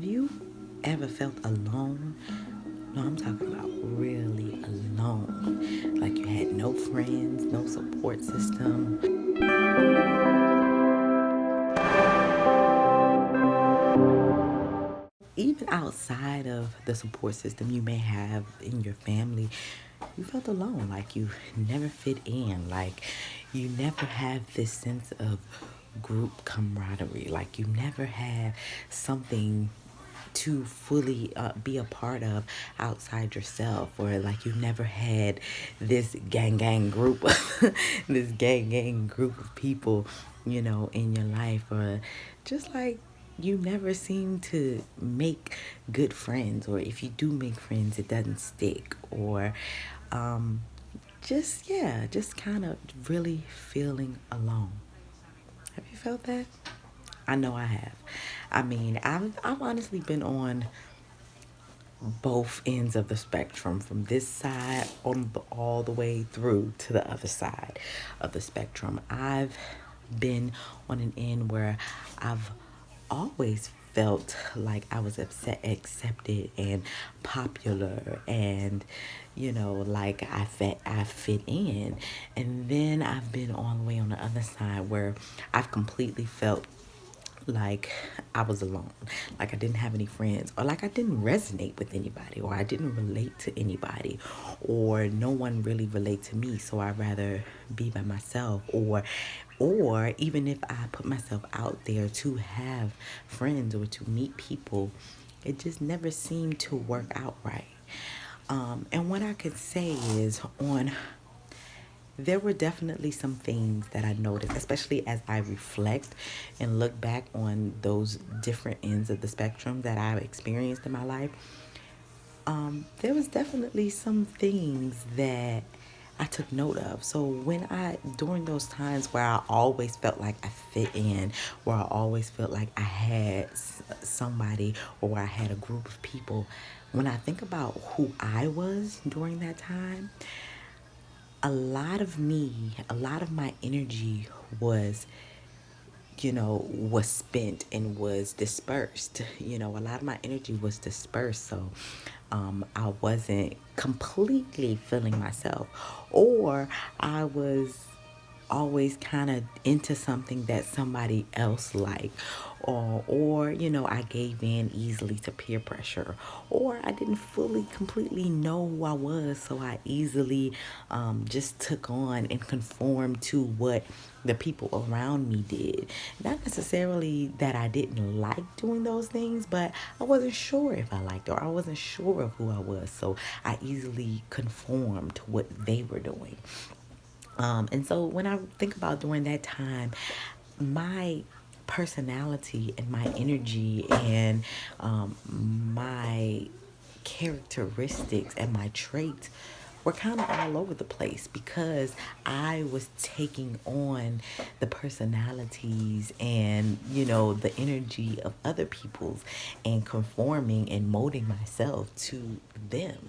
Have you ever felt alone? No, I'm talking about really alone. Like you had no friends, no support system. Even outside of the support system you may have in your family, you felt alone. Like you never fit in. Like you never have this sense of group camaraderie. Like you never have something to fully be a part of outside yourself, or like you never had this gang group this gang group of people, in your life, or just like you never seem to make good friends, or if you do make friends it doesn't stick, or um just kind of really feeling alone. Have you felt that? I know I have. I mean, I've honestly been on both ends of the spectrum, from this side all the way through to the other side of the spectrum. I've been on an end where I've always felt like I was accepted and popular, and like I fit in. And then I've been all the way on the other side where I've completely felt like I was alone, like I didn't have any friends, or like I didn't resonate with anybody, or I didn't relate to anybody, or no one really relate to me, so I'd rather be by myself, or even if I put myself out there to have friends or to meet people, it just never seemed to work out right. And what I could say is, there were definitely some things that I noticed, especially as I reflect and look back on those different ends of the spectrum that I've experienced in my life. There was definitely some things that I took note of. So during those times where I always felt like I fit in, where I always felt like I had somebody, or where I had a group of people, when I think about who I was during that time, a lot of my energy was spent and was dispersed. A lot of my energy was dispersed. So I wasn't completely feeling myself, or I was always kind of into something that somebody else liked, or I gave in easily to peer pressure, or I didn't fully completely know who I was, so I easily just took on and conformed to what the people around me did. Not necessarily that I didn't like doing those things, but I wasn't sure if I liked it, or I wasn't sure of who I was, so I easily conformed to what they were doing. And so when I think about during that time, my personality and my energy and my characteristics and my traits were kind of all over the place, because I was taking on the personalities and, the energy of other people's, and conforming and molding myself to them.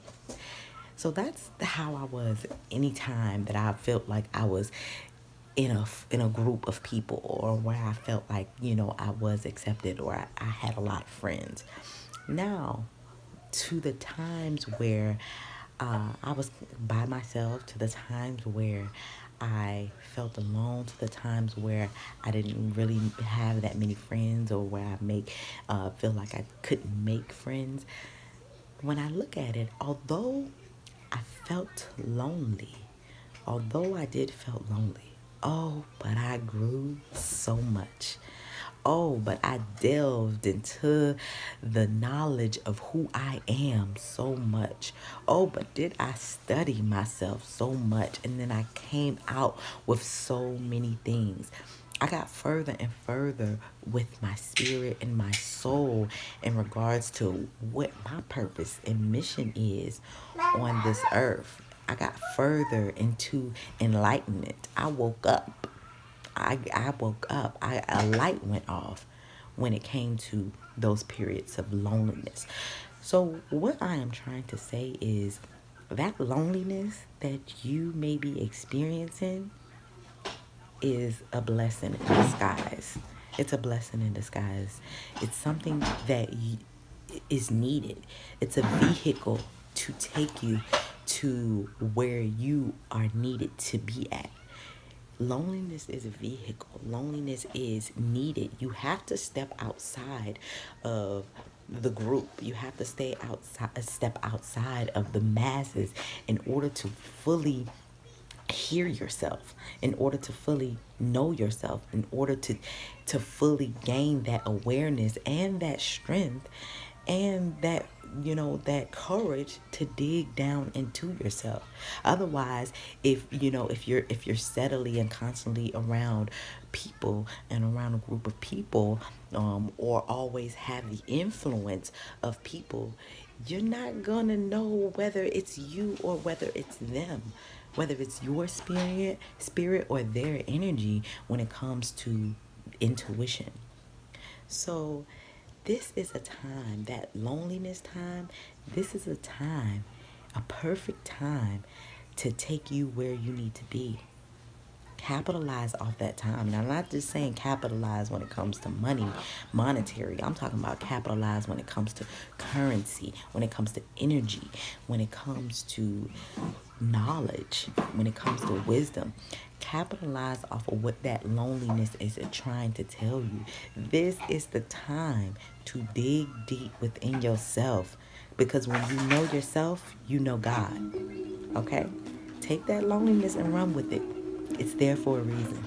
So that's how I was anytime that I felt like I was in a group of people, or where I felt like, I was accepted, or I had a lot of friends. Now, to the times where I was by myself, to the times where I felt alone, to the times where I didn't really have that many friends, or where I feel like I couldn't make friends. When I look at it, I felt lonely, although I did felt lonely, oh, but I grew so much. Oh, but I delved into the knowledge of who I am so much. Oh, but did I study myself so much? And then I came out with so many things. I got further and further with my spirit and my soul in regards to what my purpose and mission is on this earth. I got further into enlightenment. I woke up. I woke up. A light went off when it came to those periods of loneliness. So what I am trying to say is that loneliness that you may be experiencing is a blessing in disguise. It's a blessing in disguise. It's something that is needed. It's a vehicle to take you to where you are needed to be at. Loneliness is a vehicle. Loneliness is needed. You have to step outside of the group. You have to step outside of the masses in order to fully hear yourself, in order to fully know yourself, in order to fully gain that awareness and that strength and that, that courage to dig down into yourself. Otherwise, if you're steadily and constantly around people and around a group of people, or always have the influence of people, you're not gonna know whether it's you or whether it's them, whether it's your spirit or their energy when it comes to intuition. So this is a time, that loneliness time, this is a time, a perfect time to take you where you need to be. Capitalize off that time. And I'm not just saying capitalize when it comes to money, monetary. I'm talking about capitalize when it comes to currency, when it comes to energy, when it comes to knowledge, when it comes to wisdom. Capitalize off of what that loneliness is trying to tell you. This is the time to dig deep within yourself, because when you know yourself, you know God. Okay? Take that loneliness and run with it. It's there for a reason.